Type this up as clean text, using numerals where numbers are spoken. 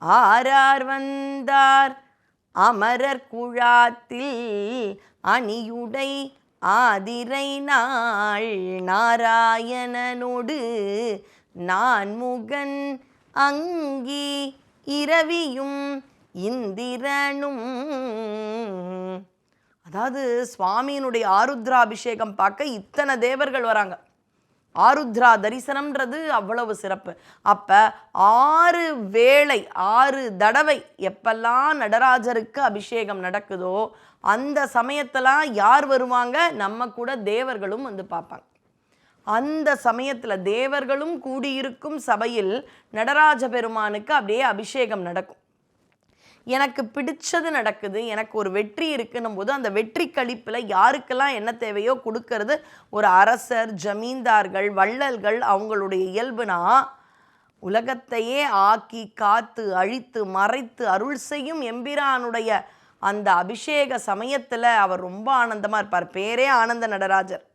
ஆரார் வந்தார் அமரர் குழாத்தில் அணியுடை ஆதிரை நாள் நாராயணனோடு நான்முகன் அங்கி இரவியும் இந்திரனும். அதாவது சுவாமியினுடைய ஆருத்ராபிஷேகம் பார்க்க இத்தனை தேவர்கள் வராங்க. ஆருத்ரா தரிசனம்ன்றது அவ்வளவு சிறப்பு. அப்போ 6 வேளை 6 தடவை எப்பெல்லாம் நடராஜருக்கு அபிஷேகம் நடக்குதோ அந்த சமயத்தெல்லாம் யார் வருவாங்க? நம்ம கூட தேவர்களும் வந்து பார்ப்பாங்க. அந்த சமயத்தில் தேவர்களும் கூடியிருக்கும் சபையில் நடராஜ பெருமானுக்கு அப்படியே அபிஷேகம் நடக்கும். எனக்கு பிடிச்சது நடக்குது, எனக்கு ஒரு வெற்றி இருக்குன்னும் போது அந்த வெற்றி கழிப்பில் யாருக்கெல்லாம் என்ன தேவையோ கொடுக்கறது ஒரு அரசர், ஜமீன்தார்கள், வள்ளல்கள் அவங்களுடைய இயல்புனா, உலகத்தையே ஆக்கி காத்து அழித்து மறைத்து அருள் செய்யும் எம்பிரானுடைய அந்த அபிஷேக சமயத்தில் அவர் ரொம்ப ஆனந்தமாக இருப்பார். பேரே ஆனந்த நடராஜர்.